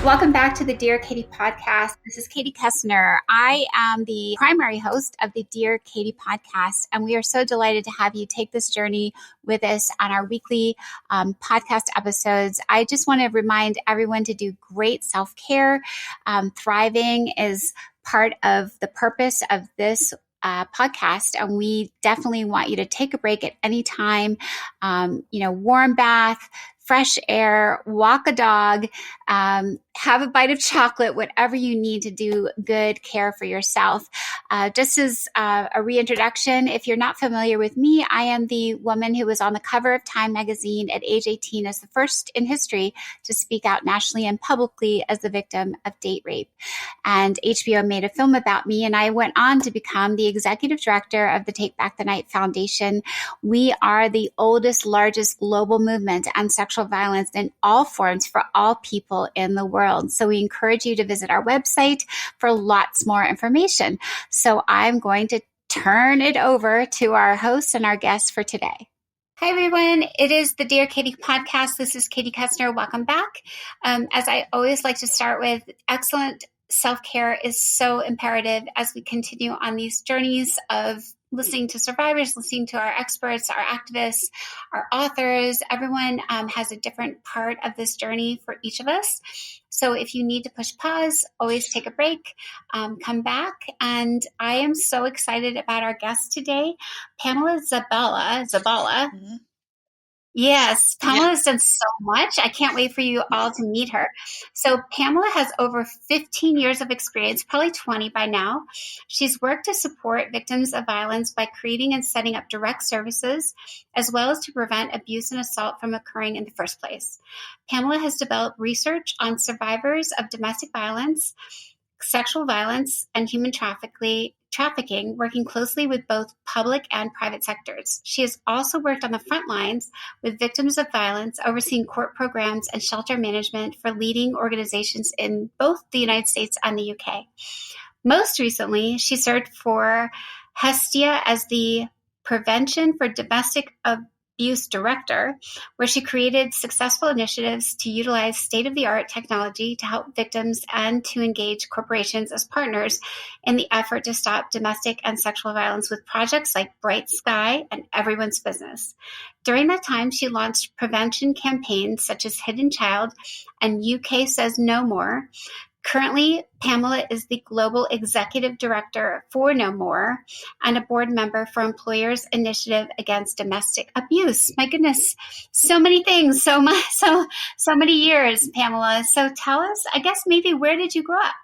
Welcome back to the Dear Katie podcast. This is Katie Koestner. I am the primary host of the Dear Katie podcast, and we are so delighted to have you take this journey with us on our weekly podcast episodes. I just want to remind everyone to do great self-care. Thriving is part of the purpose of this podcast, and we definitely want you to take a break at any time. Warm bath, fresh air, walk a dog, have a bite of chocolate, whatever you need to do good care for yourself. Just as a reintroduction, if you're not familiar with me, I am the woman who was on the cover of Time magazine at age 18 as the first in history to speak out nationally and publicly as the victim of date rape. And HBO made a film about me, and I went on to become the executive director of the Take Back the Night Foundation. We are the oldest, largest global movement on sexual violence in all forms for all people in the world. So we encourage you to visit our website for lots more information. So I'm going to turn it over to our host and our guest for today. Hi, everyone. It is the Dear Katie podcast. This is Katie Koestner. Welcome back. As I always like to start with, excellent self-care is so imperative as we continue on these journeys of listening to survivors, listening to our experts, our activists, our authors. Everyone has a different part of this journey for each of us. So if you need to push pause, always take a break, come back. And I am so excited about our guest today, Pamela Zaballa. Mm-hmm. Yes, Pamela has done so much. I can't wait for you all to meet her. So Pamela has over 15 years of experience, probably 20 by now. She's worked to support victims of violence by creating and setting up direct services, as well as to prevent abuse and assault from occurring in the first place. Pamela has developed research on survivors of domestic violence, sexual violence, and human trafficking, working closely with both public and private sectors. She has also worked on the front lines with victims of violence, overseeing court programs and shelter management for leading organizations in both the United States and the UK. Most recently, she served for Hestia as the Prevention for Domestic Abuse Director, where she created successful initiatives to utilize state-of-the-art technology to help victims and to engage corporations as partners in the effort to stop domestic and sexual violence with projects like Bright Sky and Everyone's Business. During that time, she launched prevention campaigns such as Hidden Child and UK Says No More. Currently, Pamela is the Global Executive Director for No More and a board member for Employers Initiative Against Domestic Abuse. My goodness, so many things, so many years, Pamela. So tell us, I guess maybe, where did you grow up?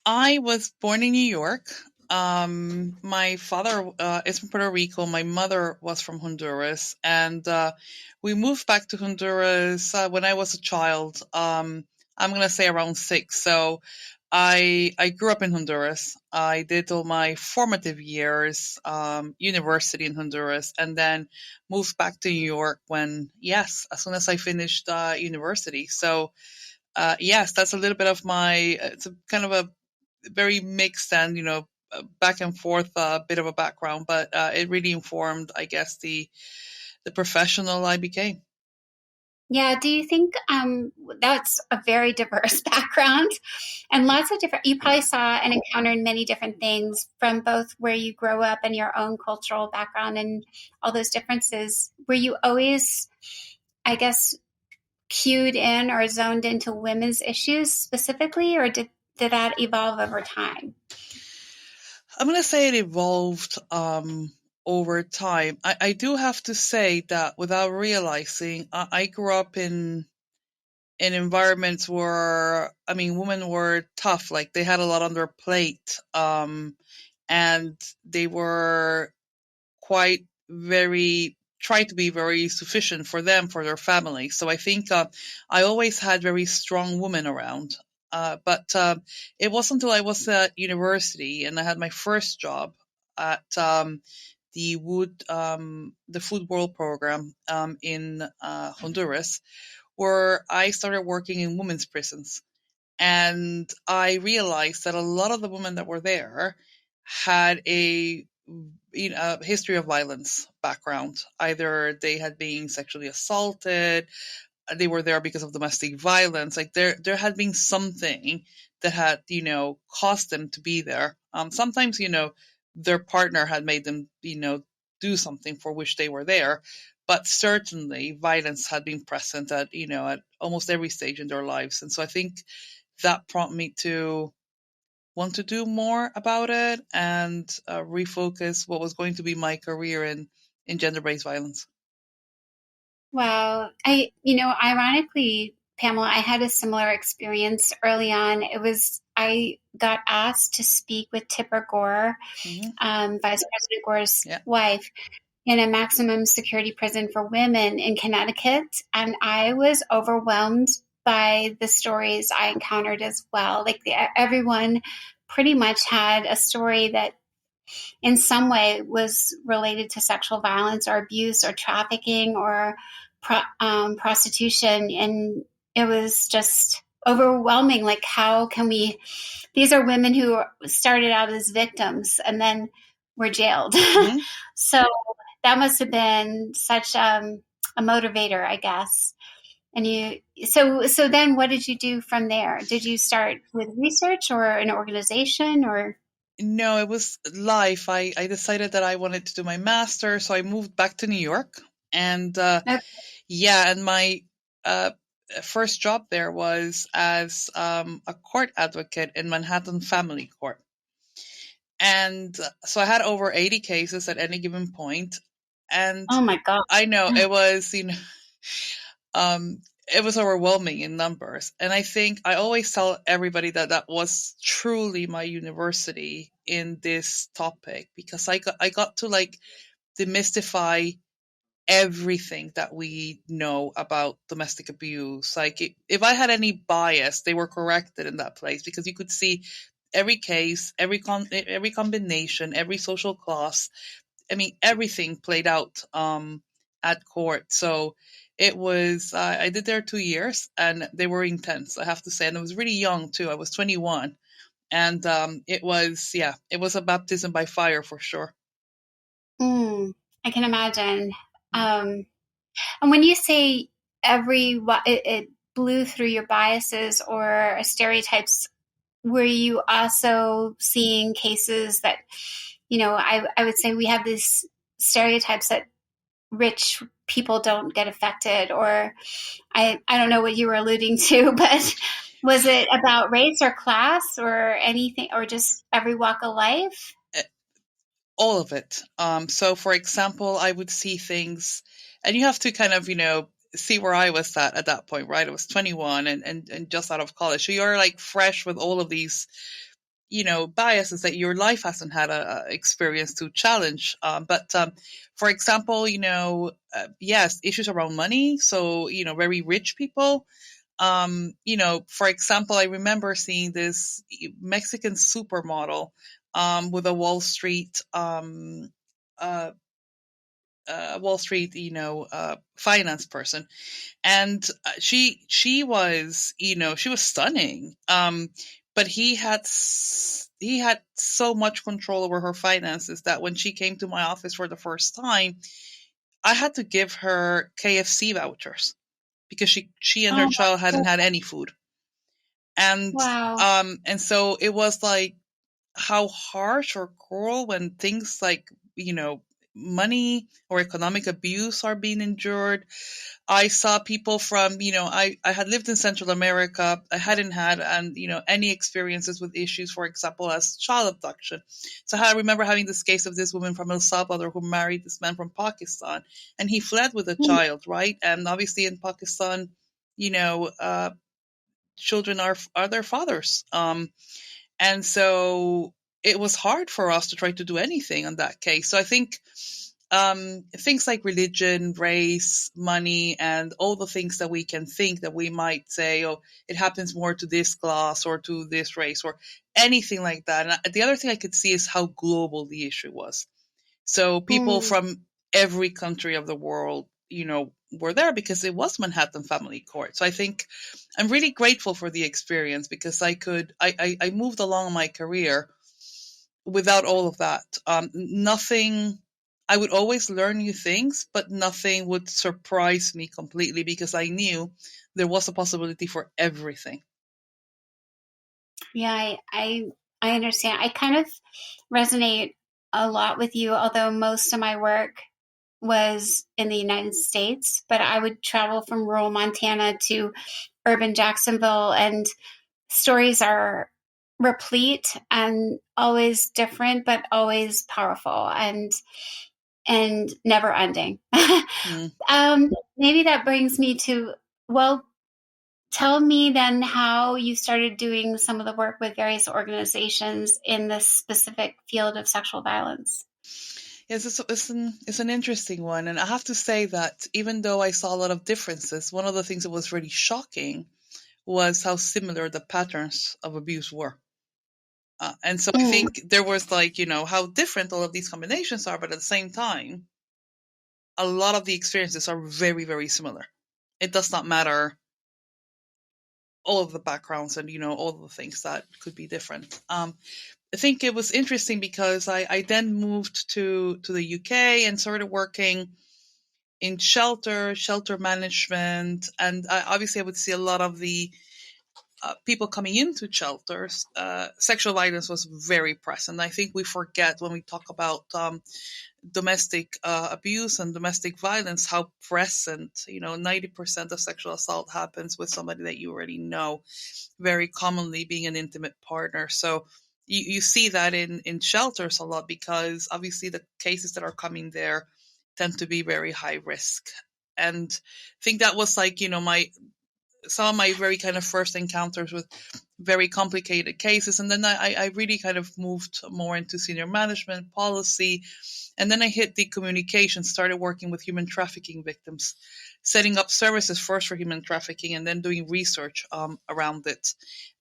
I was born in New York. My father is from Puerto Rico. My mother was from Honduras, and we moved back to Honduras when I was a child. I'm going to say around 6. So I grew up in Honduras. I did all my formative years, university in Honduras, and then moved back to New York as soon as I finished university. So yes, that's a little bit of it's a kind of a very mixed and, back and forth bit of a background, but it really informed, I guess, the professional I became. Yeah. Do you think that's a very diverse background and lots of different, you probably saw and encountered many different things from both where you grew up and your own cultural background and all those differences. Were you always, I guess, cued in or zoned into women's issues specifically, or did that evolve over time? I'm going to say it evolved over time. I do have to say that without realizing, I grew up in environments where, women were tough, like they had a lot on their plate, and they were tried to be very sufficient for them, for their family. So I think I always had very strong women around. But it wasn't until I was at university and I had my first job at the Food World program in Honduras, where I started working in women's prisons. And I realized that a lot of the women that were there had a history of violence background. Either they had been sexually assaulted, they were there because of domestic violence. Like there had been something that had, caused them to be there. Sometimes, their partner had made them, do something for which they were there. But certainly violence had been present at almost every stage in their lives. And so I think that prompted me to want to do more about it and refocus what was going to be my career in gender-based violence. Well, ironically, Pamela, I had a similar experience early on. I got asked to speak with Tipper Gore, Mm-hmm. Vice President Gore's Yeah. wife, in a maximum security prison for women in Connecticut. And I was overwhelmed by the stories I encountered as well. Like everyone pretty much had a story that in some way was related to sexual violence or abuse or trafficking or prostitution. And it was just overwhelming. Like, how can we? These are women who started out as victims and then were jailed. Mm-hmm. So that must have been such a motivator, I guess. And so then what did you do from there? Did you start with research or an organization or? No, it was life. I decided that I wanted to do my master, so I moved back to New York. And Okay. yeah, and my uh, first job there was as a court advocate in Manhattan Family Court. And so I had over 80 cases at any given point. And Oh my God. I know it was, it was overwhelming in numbers. And I think I always tell everybody that that was truly my university in this topic, because I got to like demystify everything that we know about domestic abuse. Like if I had any bias, they were corrected in that place, because you could see every case, every combination, every social class. I mean, everything played out at court. So it was, I did there 2 years, and they were intense, I have to say. And I was really young too. I was 21. And it was, yeah, it was a baptism by fire for sure. I can imagine. Mm. And when you say it blew through your biases or stereotypes, were you also seeing cases that, I would say we have these stereotypes that rich people don't get affected, or I don't know what you were alluding to, but was it about race or class or anything, or just every walk of life? All of it. So, for example, I would see things, and you have to kind of, see where I was at that point, right? I was 21 and just out of college. So you're like fresh with all of these, biases that your life hasn't had a experience to challenge. But for example, yes, issues around money. So, very rich people. For example, I remember seeing this Mexican supermodel with a uh, Wall Street, finance person, and she was, she was stunning. But he had so much control over her finances that when she came to my office for the first time, I had to give her KFC vouchers because she and her Oh, child hadn't had any food. And wow. so it was like how harsh or cruel when things like, money or economic abuse are being endured. I saw people from, I had lived in Central America. I hadn't had, and, any experiences with issues, for example, as child abduction. So I remember having this case of this woman from El Salvador who married this man from Pakistan, and he fled with a child, right? And obviously in Pakistan, you know, uh, children are their fathers. And so it was hard for us to try to do anything on that case. So I think things like religion, race, money, and all the things that we can think that we might say, oh, it happens more to this class or to this race or anything like that. And the other thing I could see is how global the issue was. So people Mm, from every country of the world, were there because it was Manhattan Family Court. So I think I'm really grateful for the experience because I moved along my career without all of that. Nothing, I would always learn new things, but nothing would surprise me completely because I knew there was a possibility for everything. Yeah, I understand. I kind of resonate a lot with you, although most of my work was in the United States, but I would travel from rural Montana to urban Jacksonville, and stories are replete and always different, but always powerful and never ending. Mm. Maybe that brings me to, well, tell me then how you started doing some of the work with various organizations in this specific field of sexual violence. Yes, it's an interesting one. And I have to say that even though I saw a lot of differences, one of the things that was really shocking was how similar the patterns of abuse were. And so I think there was like, how different all of these combinations are, but at the same time, a lot of the experiences are very, very similar. It does not matter all of the backgrounds and, all of the things that could be different. I think it was interesting because I then moved to the UK and started working in shelter management. And obviously I would see a lot of the people coming into shelters. Sexual violence was very present. I think we forget when we talk about domestic abuse and domestic violence how present, 90% of sexual assault happens with somebody that you already know, very commonly being an intimate partner. So you see that in shelters a lot because obviously the cases that are coming there tend to be very high risk. And I think that was like, some of my very kind of first encounters with very complicated cases. And then I really kind of moved more into senior management policy. And then I hit the communication, started working with human trafficking victims, setting up services first for human trafficking and then doing research around it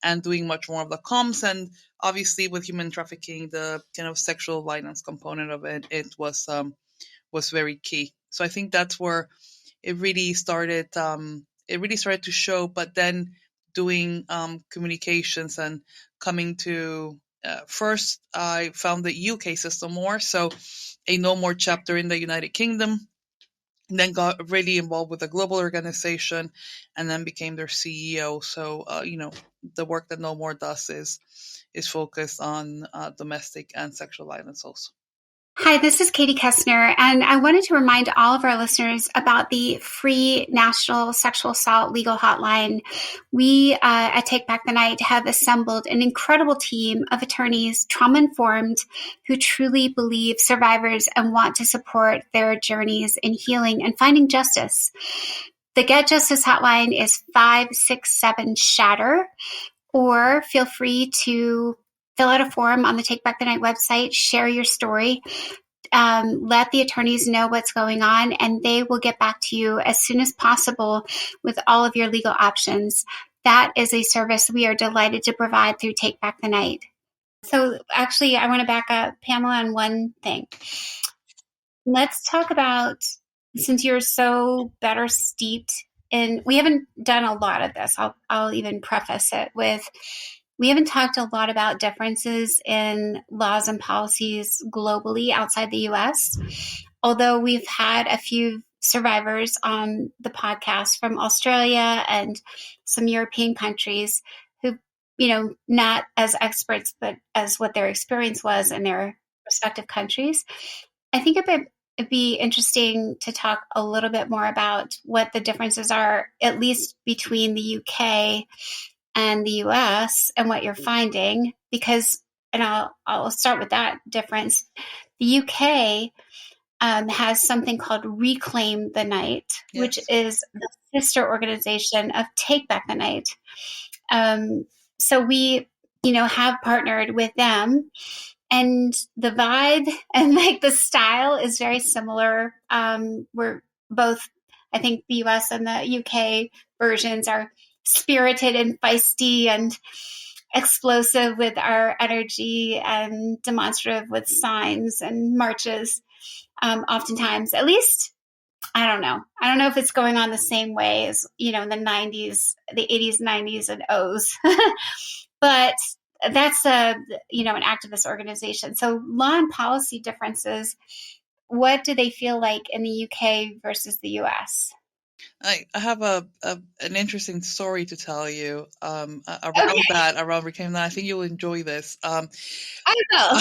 and doing much more of the comms. And obviously with human trafficking, the kind of sexual violence component of it was very key. So I think that's where it really started. It really started to show, but then doing communications and coming to first, I found the UK system more, so a No More chapter in the United Kingdom. Then got really involved with a global organization, and then became their CEO. So the work that No More does is focused on domestic and sexual violence also. Hi, this is Katie Koestner, and I wanted to remind all of our listeners about the free National Sexual Assault Legal Hotline. We at Take Back the Night have assembled an incredible team of attorneys, trauma-informed, who truly believe survivors and want to support their journeys in healing and finding justice. The Get Justice Hotline is 567-SHATTER, or feel free to fill out a form on the Take Back the Night website, share your story, let the attorneys know what's going on, and they will get back to you as soon as possible with all of your legal options. That is a service we are delighted to provide through Take Back the Night. So actually, I want to back up, Pamela, on one thing. Let's talk about, since you're so better steeped in, we haven't done a lot of this. I'll even preface it with, we haven't talked a lot about differences in laws and policies globally outside the US, although we've had a few survivors on the podcast from Australia and some European countries who, not as experts, but as what their experience was in their respective countries. I think it'd be interesting to talk a little bit more about what the differences are, at least between the UK and the US, and what you're finding, because, and I'll start with that difference. The UK has something called Reclaim the Night, yes, which is the sister organization of Take Back the Night. So we, have partnered with them, and the vibe and like the style is very similar. We're both, I think the US and the UK versions are spirited and feisty and explosive with our energy and demonstrative with signs and marches. Oftentimes, at least, I don't know if it's going on the same way as, in the 90s, the 80s, 90s, and O's. But that's an activist organization. So law and policy differences, what do they feel like in the UK versus the US? I have an interesting story to tell you Okay, around reclaiming that. I think you'll enjoy this. I will.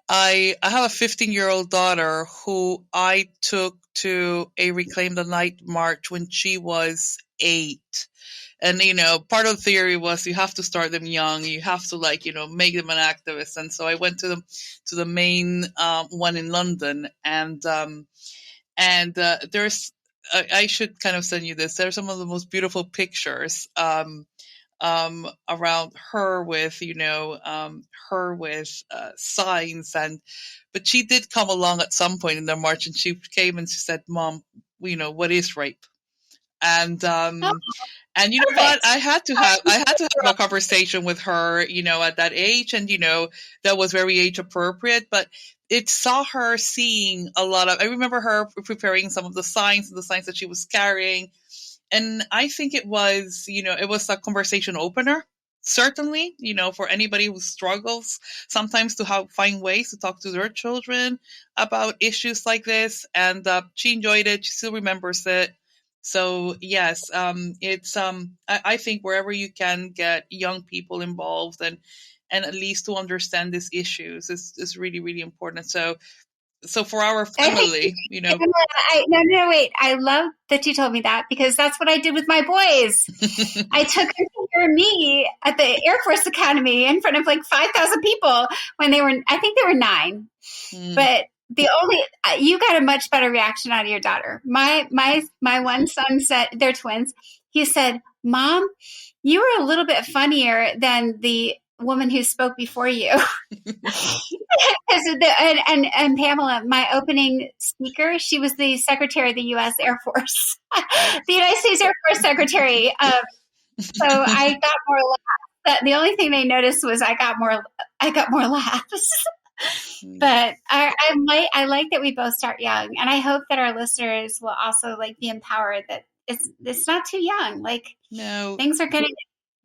I have a 15-year-old daughter who I took to a Reclaim the Night march when she was 8. And, part of the theory was you have to start them young. You have to make them an activist. And so I went to the main one in London, and there's I should kind of send you this. There's some of the most beautiful pictures around her with signs, but she did come along at some point in the march, and she came and she said, "Mom, what is rape?" And Oh, and you know what? perfect. I had to have a conversation with her, at that age, and that was very age appropriate, but it saw her seeing a lot of. I remember her preparing some of the signs that she was carrying, and I think it was a conversation opener. Certainly, for anybody who struggles sometimes to find ways to talk to their children about issues like this. And she enjoyed it. She still remembers it. So yes, it's I think wherever you can get young people involved and at least to understand these issues is really, really important. So for our I think, family, no, wait. I love that you told me that because that's what I did with my boys. I took them to hear me at the Air Force Academy in front of like 5,000 people when I think they were 9. mm, But you got a much better reaction out of your daughter. My one son said, they're twins. He said, "Mom, you were a little bit funnier than the woman who spoke before you." And Pamela, my opening speaker, she was the Secretary of the U.S. Air Force, the United States Air Force Secretary. So I got more laughs. The only thing they noticed was I got more laughs. But I like that we both start young, and I hope that our listeners will also like be empowered that it's not too young. Like no, things are going to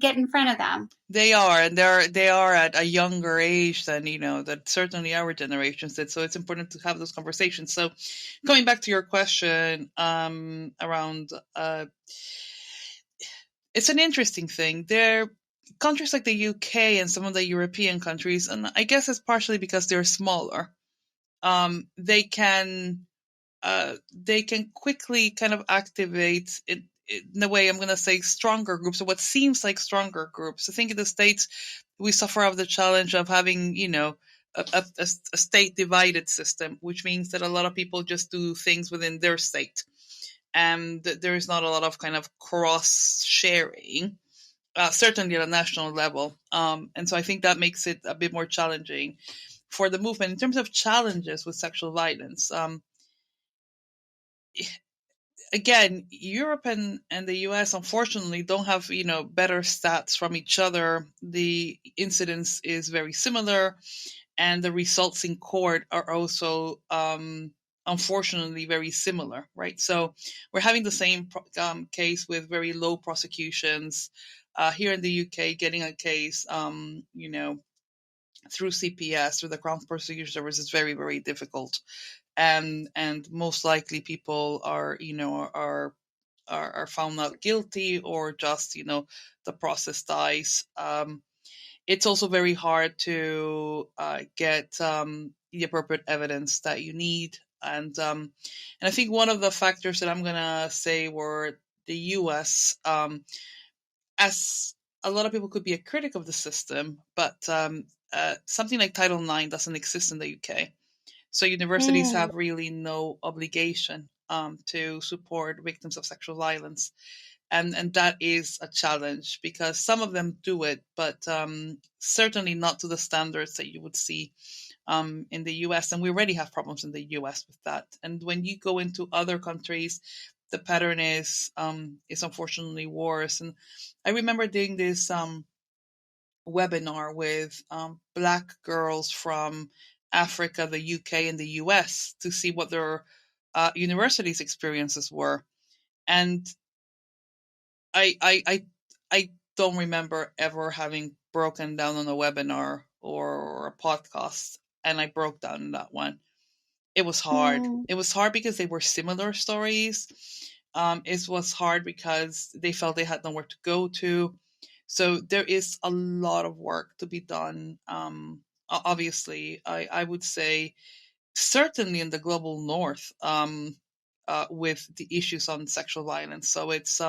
get in front of them. they are, and they are at a younger age than that certainly our generations did. So it's important to have those conversations. So, going back to your question, around it's an interesting thing. There, countries like the UK and some of the European countries, and I guess it's partially because they're smaller. They can quickly kind of activate it in a way. I'm going to say stronger groups, or what seems like stronger groups. I think in the States we suffer of the challenge of having a state divided system, which means that a lot of people just do things within their state, and there is not a lot of kind of cross sharing. Certainly at a national level. And so I think that makes it a bit more challenging for the movement. In terms of challenges with sexual violence, again, Europe and the US unfortunately don't have, better stats from each other. The incidence is very similar, and the results in court are also unfortunately very similar, right? So we're having the same case with very low prosecutions. Here in the UK, getting a case, through CPS, through the Crown Prosecution Service, is very, very difficult, and most likely people are found not guilty, or just the process dies. It's also very hard to get the appropriate evidence that you need, and I think one of the factors that I'm gonna say were the U.S. As a lot of people could be a critic of the system, but something like Title IX doesn't exist in the UK. So universities Mm. have really no obligation to support victims of sexual violence, and that is a challenge because some of them do it, but certainly not to the standards that you would see in the US. And we already have problems in the US with that. And when you go into other countries, the pattern is unfortunately worse. And I remember doing this webinar with Black girls from Africa, the UK, and the US to see what their universities' experiences were. And I, I, I, I don't remember ever having broken down on a webinar or a podcast, and I broke down in that one. It was hard. Mm. It was hard because they were similar stories. It was hard because they felt they had nowhere to go to. So there is a lot of work to be done. Obviously, I would say certainly in the global north, with the issues on sexual violence. So it's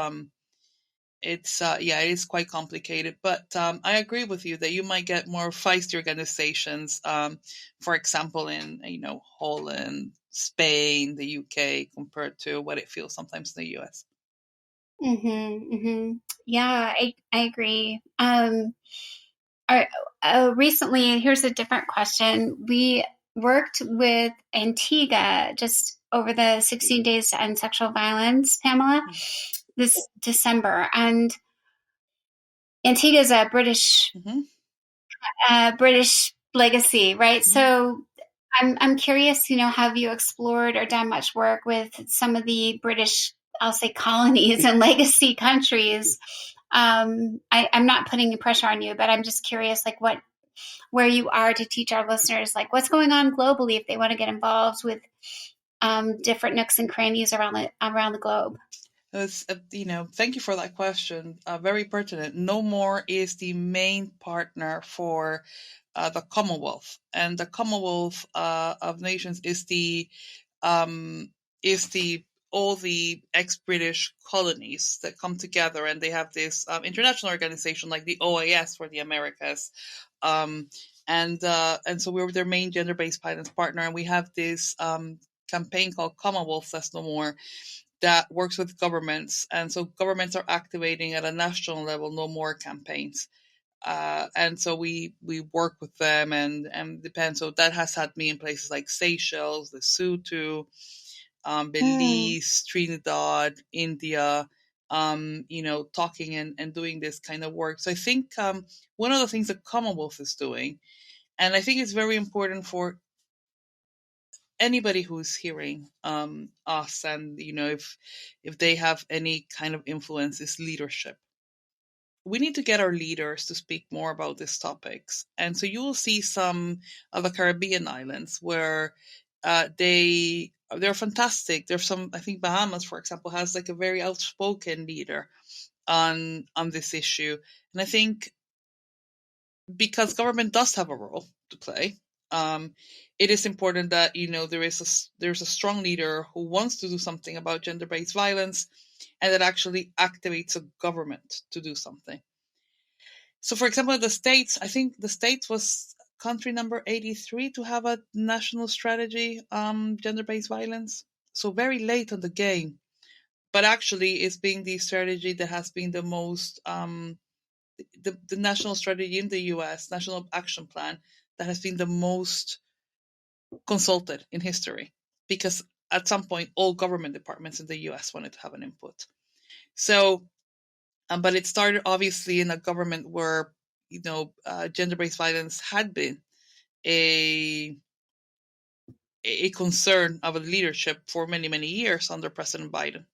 yeah, it is quite complicated, but I agree with you that you might get more feisty organizations, for example, in Holland, Spain, the UK, compared to what it feels sometimes in the US. Yeah, I agree. Our, recently, here's a different question. We worked with Antigua just over the 16 days to end sexual violence, Pamela, this December. And Antigua is a Mm-hmm. British legacy, right? Mm-hmm. So I'm curious, have you explored or done much work with some of the British, I'll say, colonies and legacy countries? I'm not putting any pressure on you, but I'm just curious, like where you are to teach our listeners, like what's going on globally if they want to get involved with different nooks and crannies around the globe. Thank you for that question. Very pertinent. No More is the main partner for the Commonwealth, and the Commonwealth of Nations um, is the all the ex-British colonies that come together, and they have this international organization like the OAS for the Americas, um, and so we're their main gender-based violence partner, and we have this campaign called Commonwealth Says No More that works with governments, and so governments are activating at a national level No More campaigns. And so we work with them and depend. So that has had me in places like Seychelles, Lesotho, Mm. Belize, Trinidad, India, talking and doing this kind of work. So I think one of the things the Commonwealth is doing, and I think it's very important for anybody who's hearing us, and if they have any kind of influence, is leadership. We need to get our leaders to speak more about these topics. And so you will see some of the Caribbean islands where they're fantastic. There's some, I think Bahamas, for example, has like a very outspoken leader on this issue. And I think because government does have a role to play, um, it is important that there's a strong leader who wants to do something about gender-based violence, and that actually activates a government to do something. So, for example, the States, I think the States was country number 83 to have a national strategy gender-based violence. So very late on the game, but actually it's been the strategy that has been the most the national strategy in the US, National Action Plan, that has been the most consulted in history, because at some point all government departments in the US wanted to have an input. So, but it started obviously in a government where gender-based violence had been a a concern of a leadership for many many years under President Biden.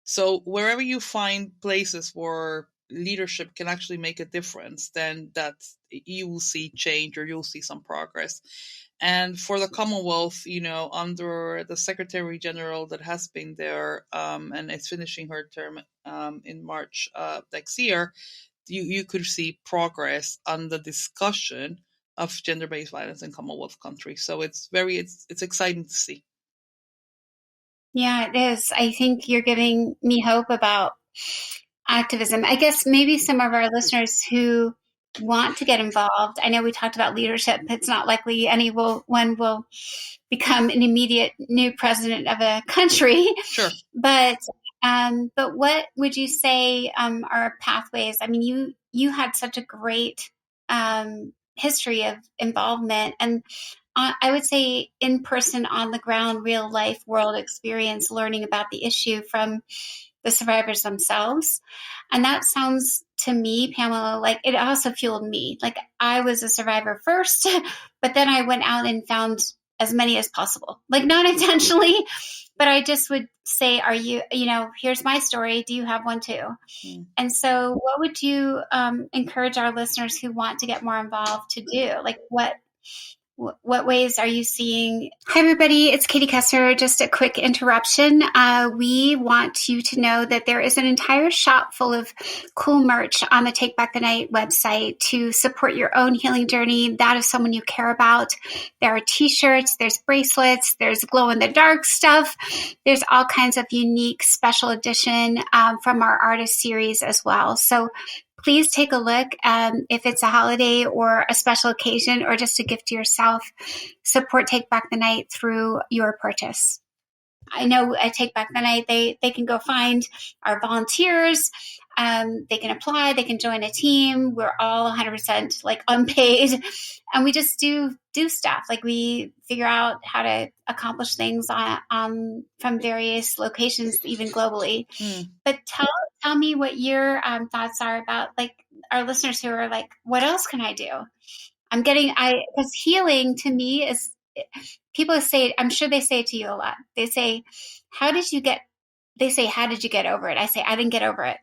So wherever you find places where leadership can actually make a difference, then that you will see change or you'll see some progress. And for the Commonwealth, under the Secretary General that has been there, and is finishing her term in March next year, you could see progress on the discussion of gender-based violence in Commonwealth countries. So it's exciting to see. Yeah, it is. I think you're giving me hope about activism. I guess maybe some of our listeners who want to get involved. I know we talked about leadership. It's not likely anyone will become an immediate new president of a country, Sure. but what would you say are pathways? I mean, you had such a great history of involvement, and I would say in person, on the ground, real life, world experience, learning about the issue from the survivors themselves. And that sounds to me, Pamela, like it also fueled me. Like I was a survivor first, but then I went out and found as many as possible, like not intentionally, but I just would say, are you, here's my story. Do you have one too? Mm. And so what would you encourage our listeners who want to get more involved to do? Like What ways are you seeing? Hi, everybody. It's Katie Koestner. Just a quick interruption. We want you to know that there is an entire shop full of cool merch on the Take Back the Night website to support your own healing journey, that of someone you care about. There are t-shirts, there's bracelets, there's glow-in-the-dark stuff. There's all kinds of unique special edition from our artist series as well. So please take a look. If it's a holiday or a special occasion or just a gift to yourself, support Take Back the Night through your purchase. I know at Take Back the Night, they can go find our volunteers. They can apply, they can join a team. We're all 100% like unpaid, and we just do stuff. Like we figure out how to accomplish things from various locations, even globally. But tell me what your thoughts are about like our listeners who are like, what else can I do? Because healing to me is, people say, I'm sure they say it to you a lot. They say, how did you get over it? I say, I didn't get over it.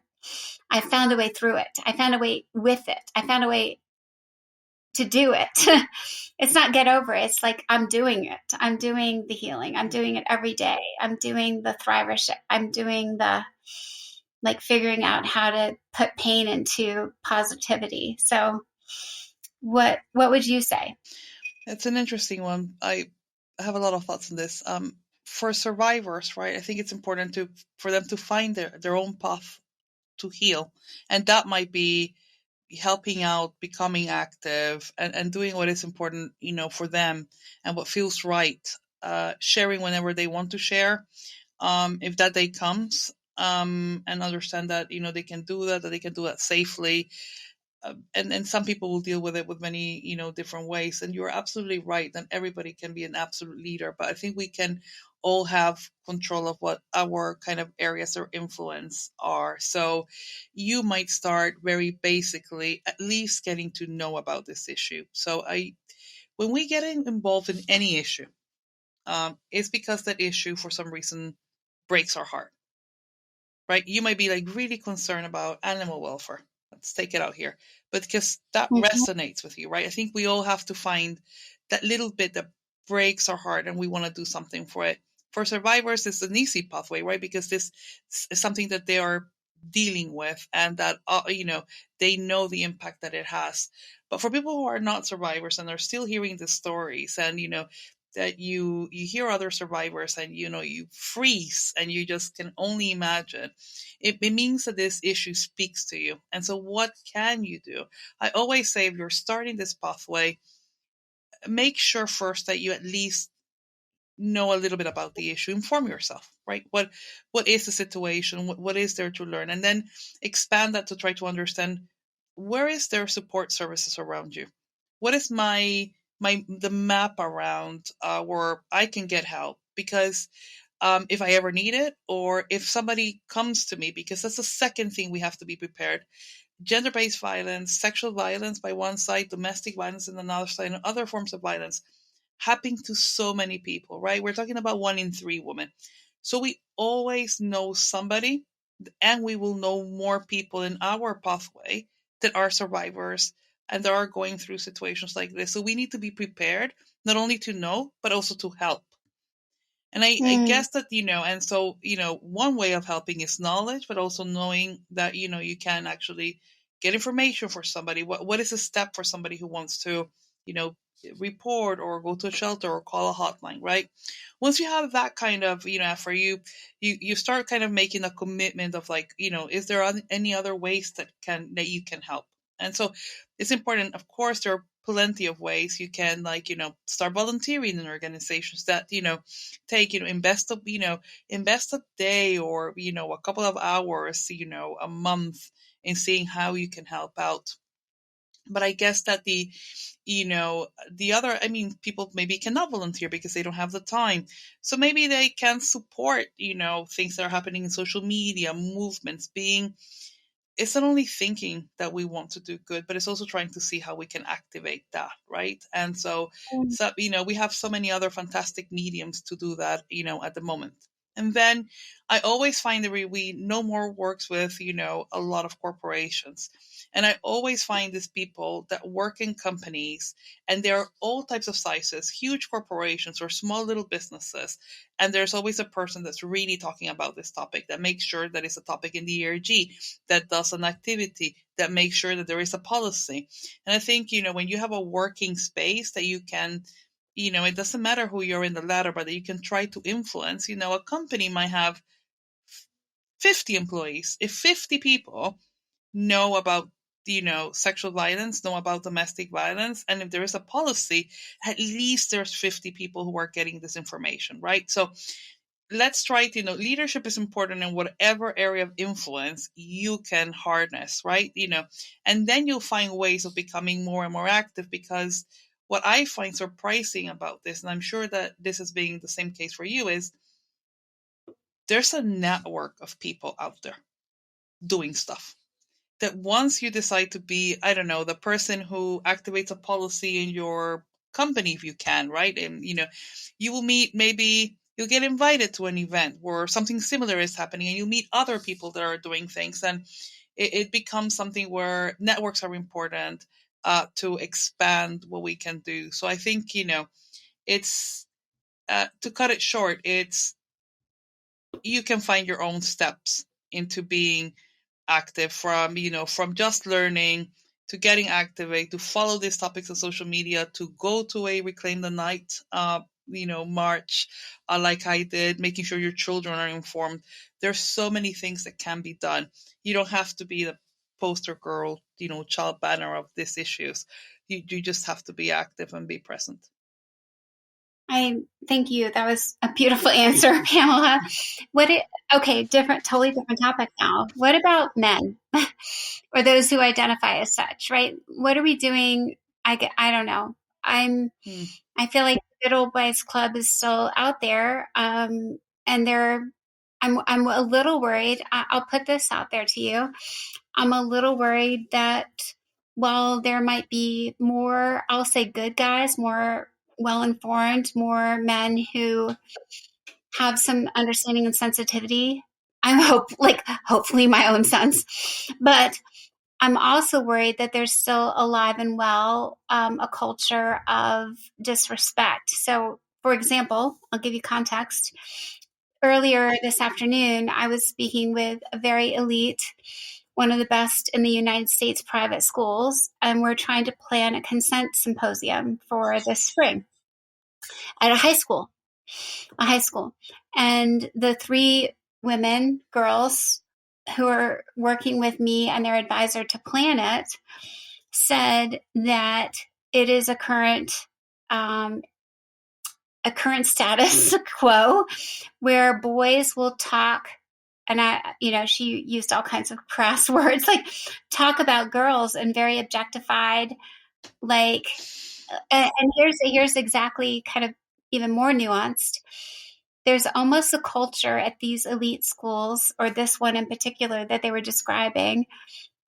I found a way through it. I found a way with it. I found a way to do it. It's not get over it. It's like, I'm doing it. I'm doing the healing. I'm doing it every day. I'm doing the thrivership. I'm doing the like figuring out how to put pain into positivity. So what would you say? It's an interesting one. I have a lot of thoughts on this. For survivors, right? I think it's important for them to find their own path to heal, and that might be helping out, becoming active, and doing what is important, for them and what feels right. Sharing whenever they want to share, if that day comes, and understand that they can do that they can do that safely. And some people will deal with it with many different ways, and you're absolutely right that everybody can be an absolute leader, but I think we can all have control of what our kind of areas of influence are. So you might start very basically at least getting to know about this issue. So when we get involved in any issue, it's because that issue for some reason breaks our heart, right? You might be like really concerned about animal welfare. Let's take it out here. But because that resonates with you, right? I think we all have to find that little bit that breaks our heart and we want to do something for it. For survivors, it's an easy pathway, right? Because this is something that they are dealing with and that, they know the impact that it has. But for people who are not survivors and are still hearing the stories and, that you hear other survivors and you freeze and you just can only imagine, it means that this issue speaks to you. And so what can you do? I always say, if you're starting this pathway, make sure first that you at least know a little bit about the issue. Inform yourself, right? What is the situation? What is there to learn? And then expand that to try to understand, where is there support services around you? What is the map around where I can get help? Because if I ever need it, or if somebody comes to me, because that's the second thing we have to be prepared. Gender-based violence, sexual violence by one side, domestic violence on another side, and other forms of violence happening to so many people, right? We're talking about 1 in 3 women. So we always know somebody, and we will know more people in our pathway that are survivors and that are going through situations like this. So we need to be prepared, not only to know, but also to help. And I guess that, and so, one way of helping is knowledge, but also knowing that, you can actually get information for somebody. What is a step for somebody who wants to, report or go to a shelter or call a hotline, right? Once you have that kind of, for you start kind of making a commitment of like, is there any other ways that you can help? And so it's important. Of course, there are plenty of ways you can, like, start volunteering in organizations that, take, invest a day or, a couple of hours, a month in seeing how you can help out. But I guess that the other, people maybe cannot volunteer because they don't have the time. So maybe they can support, things that are happening in social media, movements, it's not only thinking that we want to do good, but it's also trying to see how we can activate that, right? And so, we have so many other fantastic mediums to do that, at the moment. And then I always find that we no more works with, a lot of corporations. And I always find these people that work in companies, and there are all types of sizes, huge corporations or small little businesses. And there's always a person that's really talking about this topic, that makes sure that it's a topic in the ERG, that does an activity, that makes sure that there is a policy. And I think, when you have a working space that you can, it doesn't matter who you're in the ladder, but that you can try to influence. A company might have 50 employees. If 50 people know about sexual violence, know about domestic violence, and if there is a policy, at least there's 50 people who are getting this information, right? So let's try to, leadership is important in whatever area of influence you can harness, right? And then you'll find ways of becoming more and more active, because what I find surprising about this, and I'm sure that this is being the same case for you, is there's a network of people out there doing stuff that once you decide to be, I don't know, the person who activates a policy in your company, if you can, right? And, you will meet, maybe you'll get invited to an event where something similar is happening, and you meet other people that are doing things. And it becomes something where networks are important to expand what we can do. So I think, it's, to cut it short, it's, you can find your own steps into being active, from just learning to getting activated, to follow these topics on social media, to go to a Reclaim the Night march, like I did, making sure your children are informed. There's so many things that can be done. You don't have to be the poster girl, child banner of these issues. You just have to be active and be present. I thank you. That was a beautiful answer, Pamela. Totally different topic now. What about men or those who identify as such, right? What are we doing? I don't know. I feel like the Good Old Boys Club is still out there. And I'm a little worried. I'll put this out there to you. I'm a little worried that while there might be more, I'll say good guys, more well-informed, more men who have some understanding and sensitivity. Hopefully my own sons, but I'm also worried that there's still alive and well a culture of disrespect. So, for example, I'll give you context. Earlier this afternoon, I was speaking with a very elite, one of the best in the United States private schools, and we're trying to plan a consent symposium for this spring at a high school. And the three girls who are working with me and their advisor to plan it said that it is a current status quo where boys will talk, and she used all kinds of crass words, like talk about girls and very objectified, like, and here's exactly kind of even more nuanced. There's almost a culture at these elite schools, or this one in particular that they were describing,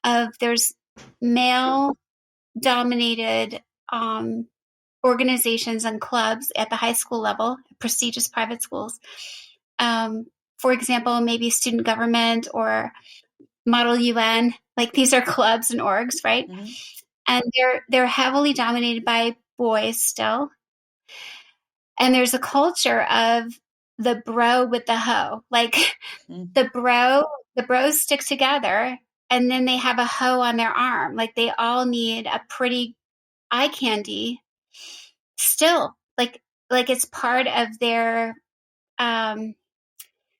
of there's male dominated organizations and clubs at the high school level, prestigious private schools. For example, maybe student government or Model UN, like these are clubs and orgs, right? Mm-hmm. And they're heavily dominated by boys still. And there's a culture of the bro with the hoe, like the bros stick together, and then they have a hoe on their arm. Like they all need a pretty eye candy still, like it's part of their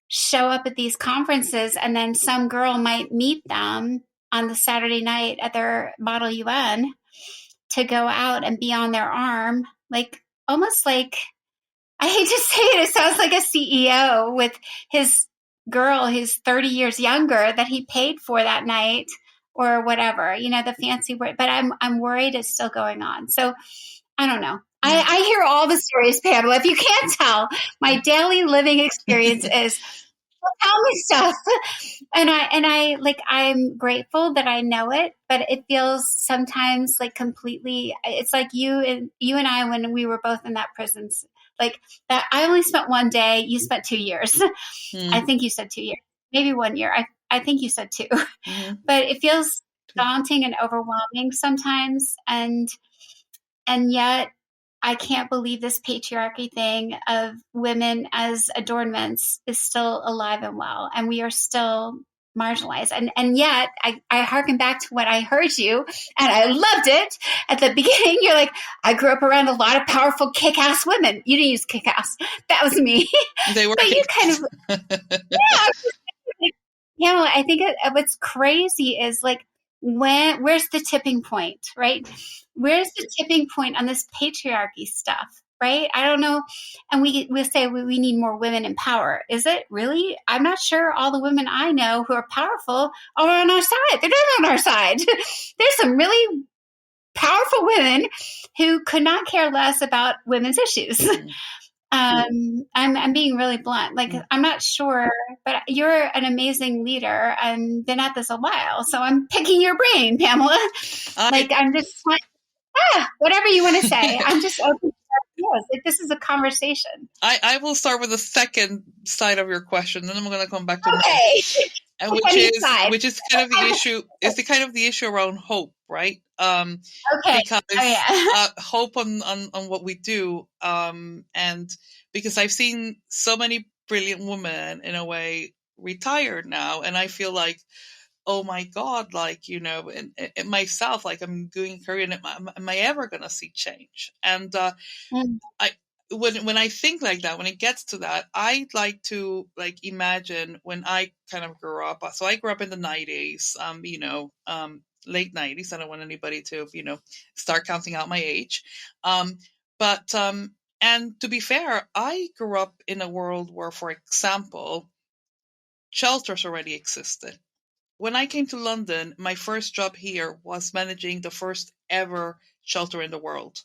show up at these conferences, and then some girl might meet them on the Saturday night at their Model UN to go out and be on their arm, like almost like, I hate to say it, it sounds like a CEO with his girl who's 30 years younger that he paid for that night or whatever, the fancy word. But I'm worried it's still going on. So I don't know. I hear all the stories, Pamela. If you can't tell, my daily living experience is, tell me stuff. And I'm grateful that I know it, but it feels sometimes like completely, it's like you and I, when we were both in that prison, like that I only spent one day, you spent 2 years. I think you said 2 years, maybe 1 year. I think you said 2, but it feels daunting and overwhelming sometimes. And yet I can't believe this patriarchy thing of women as adornments is still alive and well, and we are still marginalized. And yet I harken back to what I heard you, and I loved it at the beginning. You're like, I grew up around a lot of powerful kick-ass women. You didn't use kick-ass. That was me. They were but you kind of, yeah, yeah, I think what's crazy is like, where's the tipping point, right? Where's the tipping point on this patriarchy stuff, right? I don't know. And we say we need more women in power. Is it really? I'm not sure all the women I know who are powerful are on our side. They're not on our side. There's some really powerful women who could not care less about women's issues. I'm being really blunt. Like, I'm not sure, but you're an amazing leader and been at this a while. So I'm picking your brain, Pamela. I'm just like, whatever you want to say. I'm just open to ideas. Like, this is a conversation. I will start with the second side of your question, then I'm going to come back to okay. And which is kind of the issue. Is the kind of the issue around hope, right? Okay. Because hope on what we do, and because I've seen so many brilliant women in a way retired now, and I feel like, oh my God, like, you know, and myself, like, I'm doing career, and am I ever gonna see change? And when I think like that, when it gets to that, I like to like imagine when I kind of grew up. So I grew up in the 90s, late 90s. I don't want anybody to, start counting out my age. But and to be fair, I grew up in a world where, for example, shelters already existed. When I came to London, my first job here was managing the first ever shelter in the world.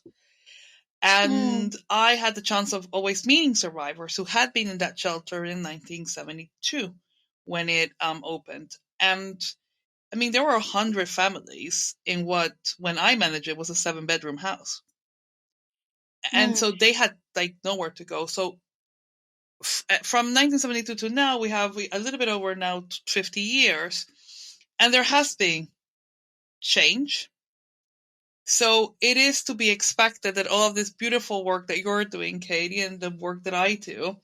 And I had the chance of always meeting survivors who had been in that shelter in 1972 when it opened. And I mean, there were 100 families in what, when I managed it, was a 7-bedroom house. And so they had like nowhere to go. So from 1972 to now, we have a little bit over now 50 years. And there has been change. So it is to be expected that all of this beautiful work that you're doing, Katie, and the work that I do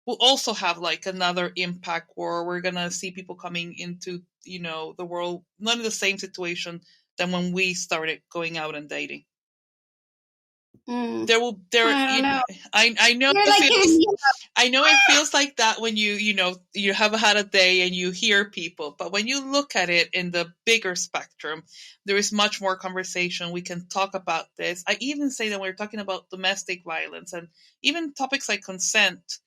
will also have like another impact where we're going to see people coming into, the world, not in the same situation than when we started going out and dating. I know it feels like that when you have had a day and you hear people, but when you look at it in the bigger spectrum, there is much more conversation. We can talk about this. I even say that when we're talking about domestic violence and even topics like consent,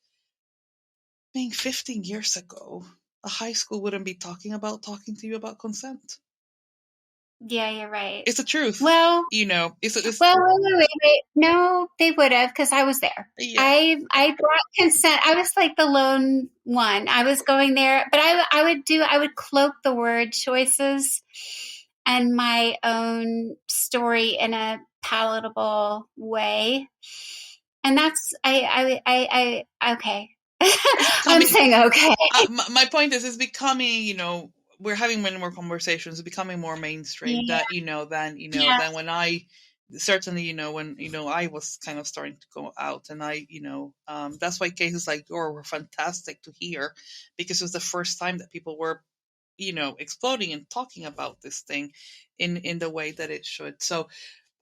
being 15 years ago, a high school wouldn't be talking to you about consent. Yeah, you're right. It's the truth. Well, wait. No, they would have, because I was there. Yeah. I brought consent. I was like the lone one. I was going there, but I would cloak the word choices and my own story in a palatable way. And that's, okay. I'm saying okay. My point is, it's becoming, we're having many more conversations, becoming more mainstream. Yeah. Than when I certainly, when I was kind of starting to go out, and I, that's why cases like yours were fantastic to hear, because it was the first time that people were, exploding and talking about this thing in the way that it should. So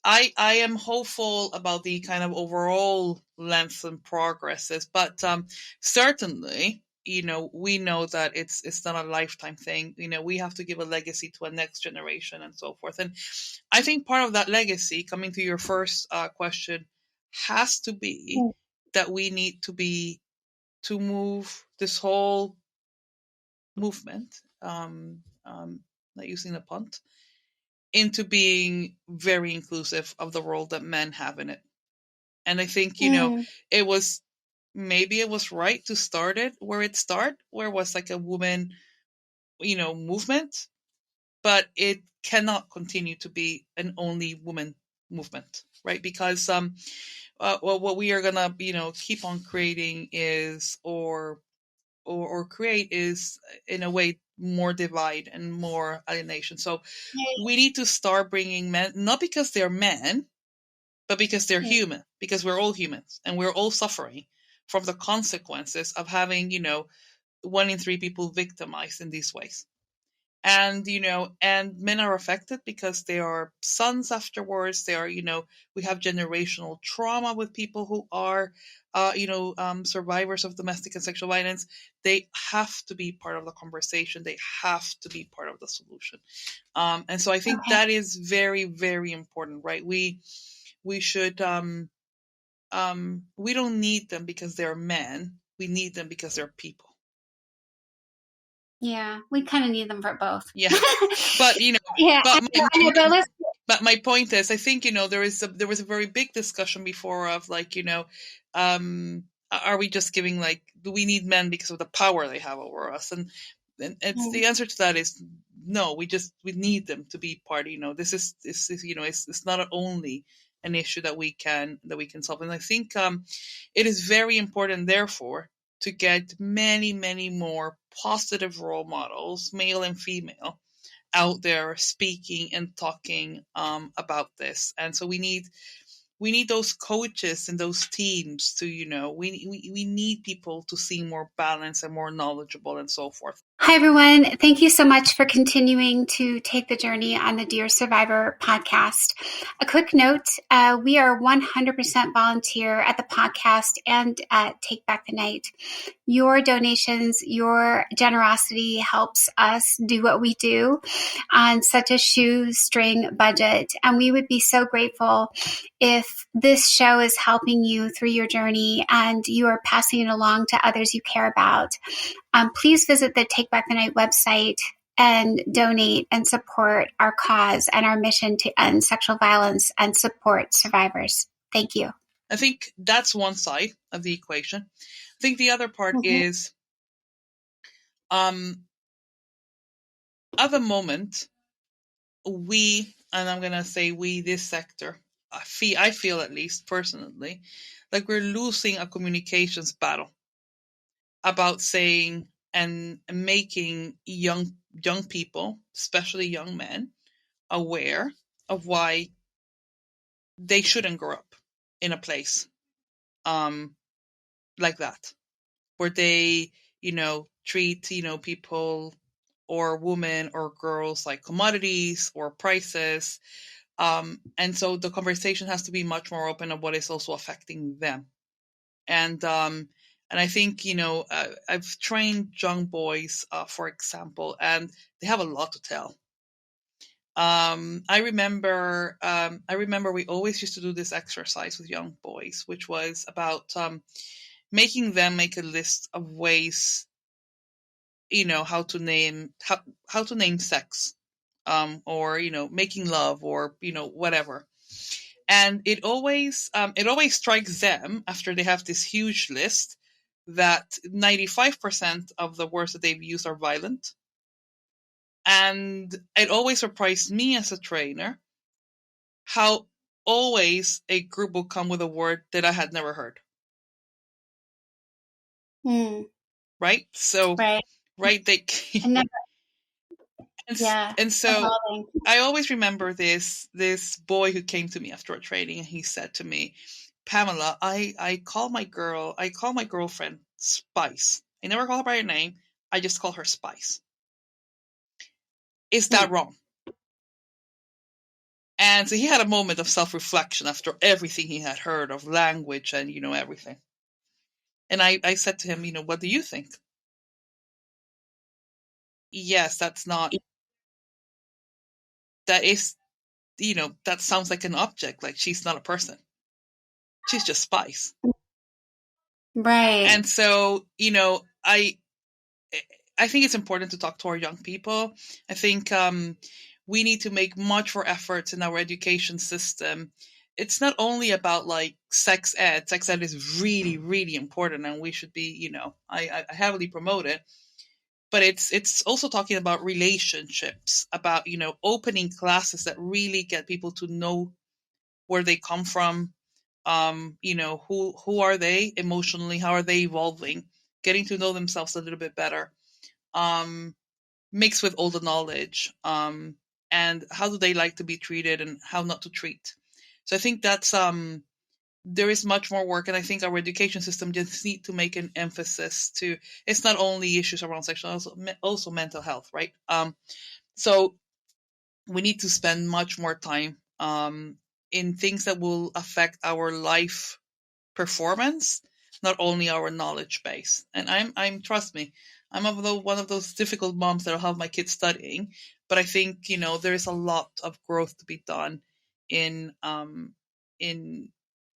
I am hopeful about the kind of overall lengths and progresses, but certainly, we know that it's not a lifetime thing. We have to give a legacy to a next generation and so forth. And I think part of that legacy, coming to your first question, has to be that we need to move this whole movement, not using a punt, into being very inclusive of the role that men have in it. And I think, it was right to start it where it was like a woman, movement, but it cannot continue to be an only woman movement, right? Because what we are gonna, keep on creating is, or or create is, in a way, more divide and more alienation. So we need to start bringing men, not because they're men, but because they're human, because we're all humans and we're all suffering from the consequences of having, 1 in 3 people victimized in these ways. And, and men are affected because they are sons afterwards. They are, we have generational trauma with people who are, survivors of domestic and sexual violence. They have to be part of the conversation. They have to be part of the solution. And so I think that is very, very important, right? We should, we don't need them because they're men. We need them because they're people. Yeah, we kind of need them for both. Yeah, but yeah, but my point is, I think there was a very big discussion before of like, are we just giving, like, do we need men because of the power they have over us? And it's the answer to that is no. We need them to be part. This is it's not only an issue that we can solve. And I think it is very important, therefore, to get many, many more positive role models, male and female, out there speaking and talking about this. And so we need those coaches and those teams to, we need people to seem more balanced and more knowledgeable and so forth. Hi, everyone. Thank you so much for continuing to take the journey on the Dear Survivor podcast. A quick note, we are 100% volunteer at the podcast and at Take Back the Night. Your donations, your generosity helps us do what we do on such a shoestring budget. And we would be so grateful if this show is helping you through your journey and you are passing it along to others you care about. Please visit the Take Back the Night website and donate and support our cause and our mission to end sexual violence and support survivors. Thank you. I think that's one side of the equation. I think the other part is, at the moment, we, and I'm going to say we, this sector, I feel at least personally, like we're losing a communications battle about saying and making young people, especially young men, aware of why they shouldn't grow up in a place like that, where they, treat, people or women or girls like commodities or prices. And so the conversation has to be much more open of what is also affecting them. And I think, I've trained young boys, for example, and they have a lot to tell. I remember we always used to do this exercise with young boys, which was about making them make a list of ways, how to name sex, or making love, or whatever. And it always strikes them after they have this huge list that 95% of the words that they've used are violent. And it always surprised me as a trainer how always a group will come with a word that I had never heard. Right? So, right, they and so I always remember this boy who came to me after a training, and he said to me, Pamela, I call my girlfriend Spice. I never call her by her name. I just call her Spice. Is that wrong? And so he had a moment of self-reflection after everything he had heard of language and, everything. And I said to him, what do you think? Yes, that is, that sounds like an object. Like, she's not a person. She's just Spice. Right. And so, I think it's important to talk to our young people. I think we need to make much more efforts in our education system. It's not only about like sex ed. Sex ed is really, really important, and we should be, I heavily promote it. But it's also talking about relationships, about, opening classes that really get people to know where they come from, who are they emotionally, how are they evolving, getting to know themselves a little bit better, mixed with all the knowledge, and how do they like to be treated and how not to treat. So I think that's there is much more work, and I think our education system just need to make an emphasis to it's not only issues around sexual, also mental health, right? So we need to spend much more time in things that will affect our life performance, not only our knowledge base. And I'm trust me, I'm one of those difficult moms that'll have my kids studying, but I think there is a lot of growth to be done in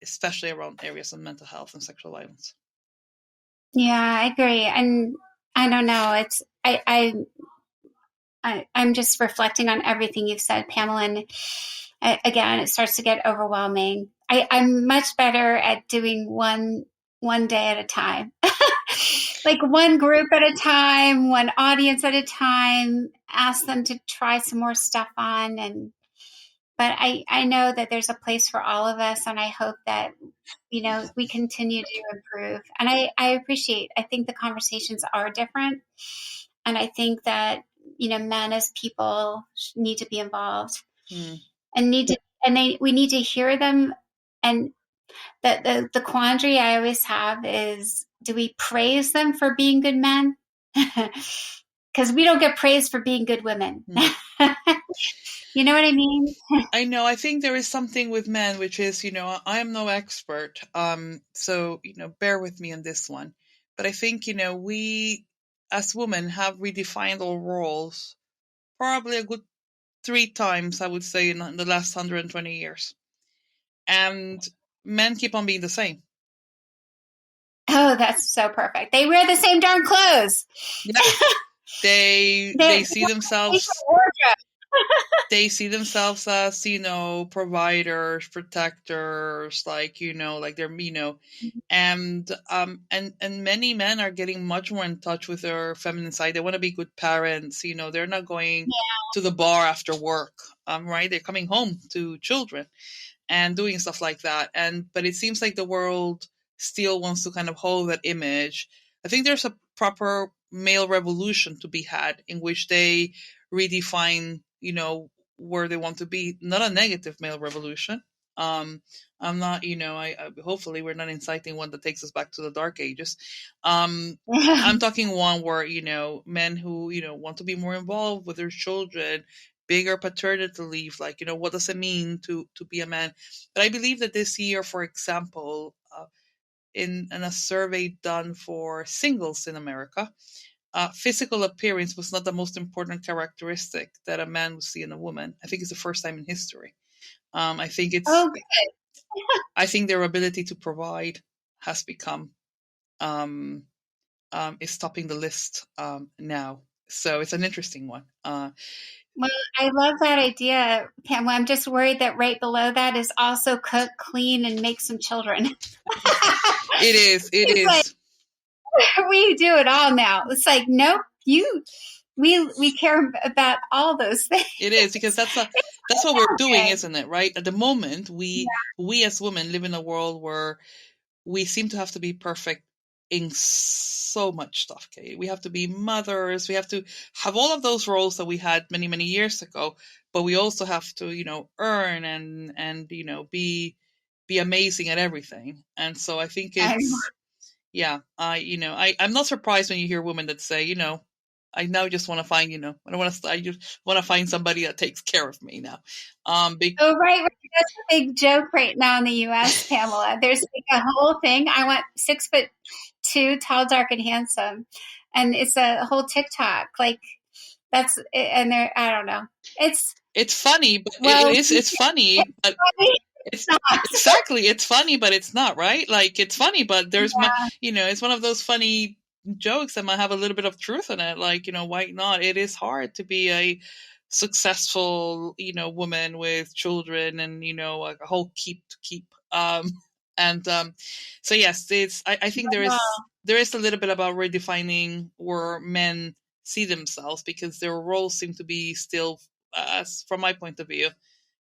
especially around areas of mental health and sexual violence. Yeah, I agree. And I don't know. It's I'm just reflecting on everything you've said, Pamela. And again, it starts to get overwhelming. I'm much better at doing one day at a time, like one group at a time, one audience at a time. Ask them to try some more stuff on, but I know that there's a place for all of us, and I hope that we continue to improve. And I appreciate. I think the conversations are different, and I think that men as people need to be involved and we need to hear them. And the quandary I always have is, do we praise them for being good men? Because we don't get praised for being good women. You know what I mean? I know. I think there is something with men, which is, I am no expert. So, bear with me on this one. But I think, we as women have redefined our roles probably a good 3 times, I would say, in the last 120 years. And men keep on being the same. Oh, that's so perfect. They wear the same darn clothes. Yeah. They see themselves they see themselves as, providers, protectors, like they're, and many men are getting much more in touch with their feminine side. They want to be good parents. They're not going to the bar after work. Right? They're coming home to children and doing stuff like that. But it seems like the world still wants to kind of hold that image. I think there's a proper male revolution to be had in which they redefine, where they want to be. Not a negative male revolution. I'm not, I hopefully we're not inciting one that takes us back to the dark ages. I'm talking one where, men who, want to be more involved with their children, bigger paternity leave, like, what does it mean to be a man? But I believe that this year, for example, in a survey done for singles in America, physical appearance was not the most important characteristic that a man would see in a woman. I think it's the first time in history. I think I think their ability to provide has become is topping the list now. So it's an interesting one. Well, I love that idea, Pam. I'm just worried that right below that is also cook, clean, and make some children. It is. It is. Like, we do it all now. It's like, nope, we care about all those things. It is, because that's what we're doing, isn't it? Right? At the moment, we as women live in a world where we seem to have to be perfect in so much stuff. Okay, we have to be mothers. We have to have all of those roles that we had many, many years ago. But we also have to, earn and be amazing at everything. And so I think it's I'm not surprised when you hear women that say, I now just want to find, I just want to find somebody that takes care of me now. Oh, right. That's a big joke right now in the U.S., Pamela. There's like a whole thing. I want 6'2", tall, dark, and handsome, and it's a whole TikTok. Like that's and there. I don't know. It's funny, but it's funny, but it's exactly, it's funny, but it's not, right? Like, it's funny, but there's it's one of those funny jokes that might have a little bit of truth in it. Like, why not? It is hard to be a successful, woman with children and, a whole keep to keep. And so yes, I think there is a little bit about redefining where men see themselves, because their roles seem to be still, as from my point of view,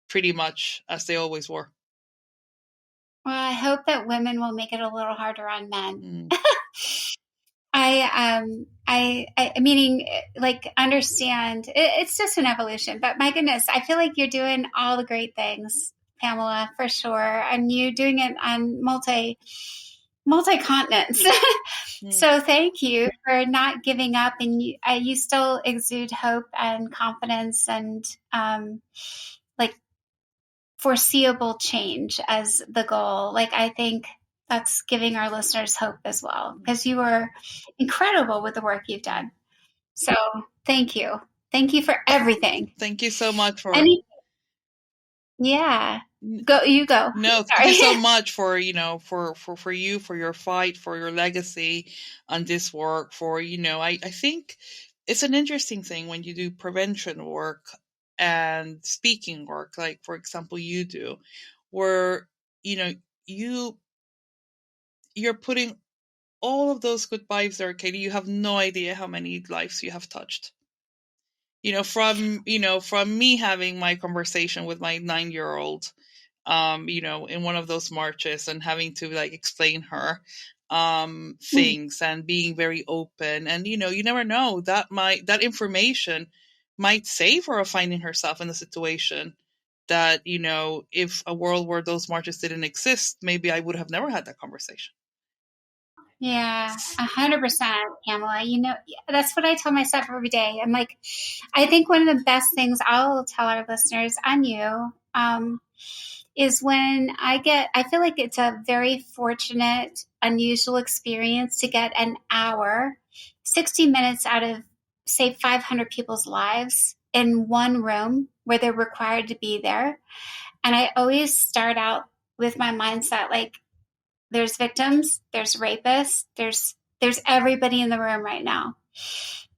pretty much as they always were. Well, I hope that women will make it a little harder on men. Meaning, like, understand it's just an evolution. But my goodness, I feel like you're doing all the great things, Pamela, for sure. And you're doing it on multi continents. So thank you for not giving up, and you still exude hope and confidence and like foreseeable change as the goal. Like, I think that's giving our listeners hope as well, because you are incredible with the work you've done. So thank you. Thank you for everything. Thank you so much for yeah. Go, you go. No, thank you so much for, for you, for your fight, for your legacy on this work, for, I think it's an interesting thing when you do prevention work and speaking work, like, for example, you do, where, you you're putting all of those good vibes there, Katie. You have no idea how many lives you have touched. From me having my conversation with my 9-year-old, in one of those marches, and having to, like, explain her things, and being very open, and you never know, that information might save her of finding herself in a situation that, if a world where those marches didn't exist, maybe I would have never had that conversation. Yeah, 100%, Pamela. That's what I tell myself every day. I'm like, I think one of the best things I'll tell our listeners and you is when I feel like it's a very fortunate, unusual experience to get an hour, 60 minutes out of, say, 500 people's lives in one room where they're required to be there. And I always start out with my mindset like, there's victims, there's rapists, there's everybody in the room right now.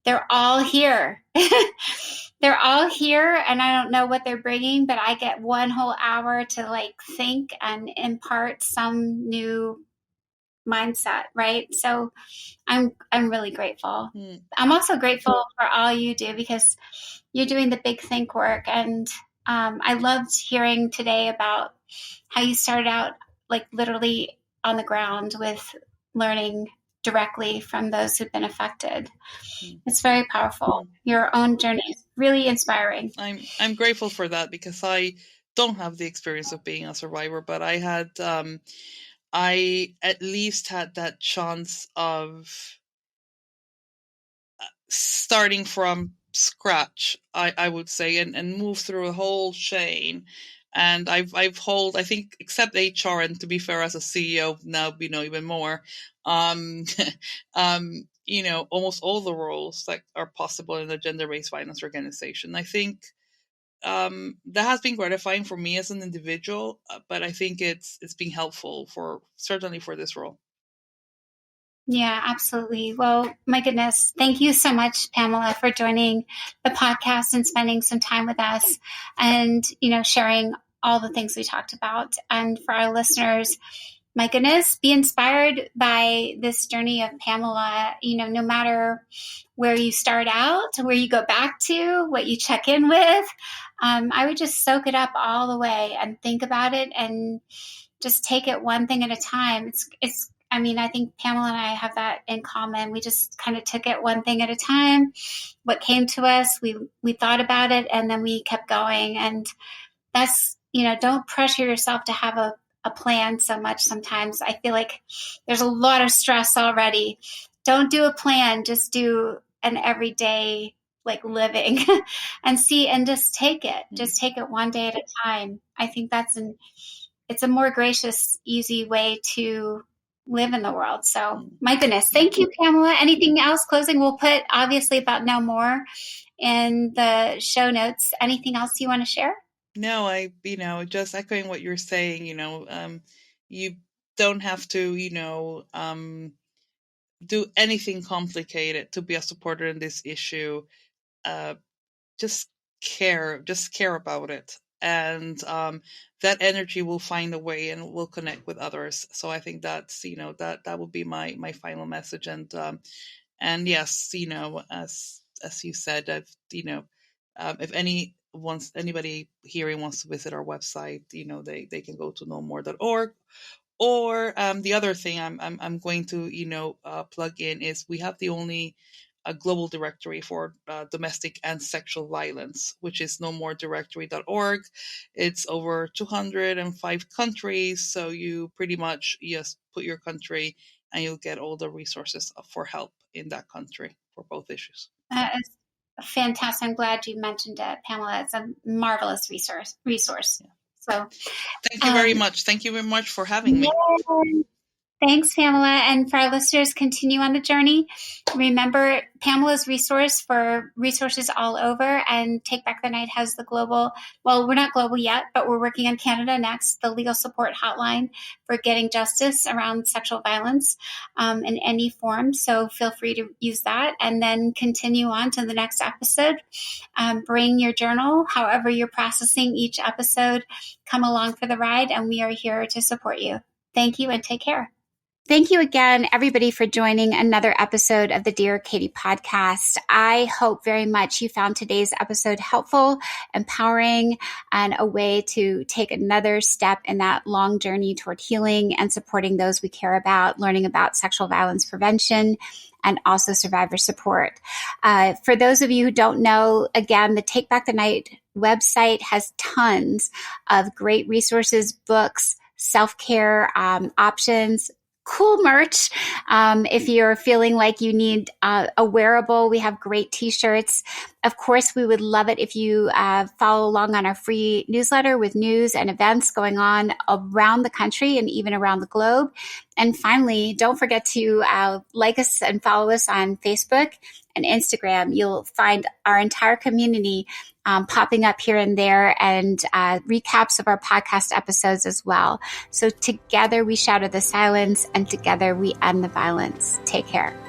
They're all here. They're all here, and I don't know what they're bringing, but I get one whole hour to, like, think and impart some new mindset, right? So I'm really grateful. I'm also grateful for all you do, because you're doing the big think work, and I loved hearing today about how you started out, like, literally on the ground with learning directly from those who've been affected. It's very powerful. Your own journey is really inspiring. I'm grateful for that, because I don't have the experience of being a survivor, but I at least had that chance of starting from scratch, I would say, and move through a whole chain. And I think, except HR, and to be fair, as a CEO now, even more, almost all the roles that are possible in a gender-based violence organization. I think that has been gratifying for me as an individual, but I think it's been helpful certainly for this role. Yeah, absolutely. Well, my goodness. Thank you so much, Pamela, for joining the podcast and spending some time with us, and, sharing all the things we talked about. And for our listeners, my goodness, be inspired by this journey of Pamela. No matter where you start out, where you go back to, what you check in with, I would just soak it up all the way and think about it, and just take it one thing at a time. I think Pamela and I have that in common. We just kind of took it one thing at a time. What came to us, we thought about it, and then we kept going. And that's, don't pressure yourself to have a plan so much. Sometimes I feel like there's a lot of stress already. Don't do a plan, just do an everyday, like, living and just take it. Just take it one day at a time. I think it's a more gracious, easy way to live in the world. So, my goodness, thank you, Pamela. Anything else closing? We'll put, obviously, about No More in the show notes. Anything else you want to share? No, just echoing what you're saying, you don't have to, do anything complicated to be a supporter in this issue. Just care about it. And that energy will find a way and will connect with others. So I think that's, that would be my final message. And yes, as you said, if anybody hearing wants to visit our website, they can go to knowmore.org, Or the other thing I'm going to plug in is we have the only a global directory for domestic and sexual violence, which is nomoredirectory.org. It's over 205 countries, so you pretty much just put your country and you'll get all the resources for help in that country for both issues. That is fantastic. I'm glad you mentioned it, Pamela. It's a marvelous resource. Yeah. So thank you very much. Thank you very much for having me. Thanks, Pamela. And for our listeners, continue on the journey. Remember, Pamela's resource for resources all over, and Take Back the Night has the global, well, we're not global yet, but we're working on Canada next, the legal support hotline for getting justice around sexual violence in any form. So feel free to use that, and then continue on to the next episode. Bring your journal, however you're processing each episode. Come along for the ride, and we are here to support you. Thank you, and take care. Thank you again, everybody, for joining another episode of the Dear Katie podcast. I hope very much you found today's episode helpful, empowering, and a way to take another step in that long journey toward healing and supporting those we care about, learning about sexual violence prevention, and also survivor support. For those of you who don't know, again, the Take Back the Night website has tons of great resources, books, self-care options, cool merch. If you're feeling like you need a wearable, we have great t-shirts. Of course, we would love it if you follow along on our free newsletter with news and events going on around the country and even around the globe. And finally, don't forget to like us and follow us on Facebook and Instagram. You'll find our entire community popping up here and there, and recaps of our podcast episodes as well. So together we shatter the silence, and together we end the violence. Take care.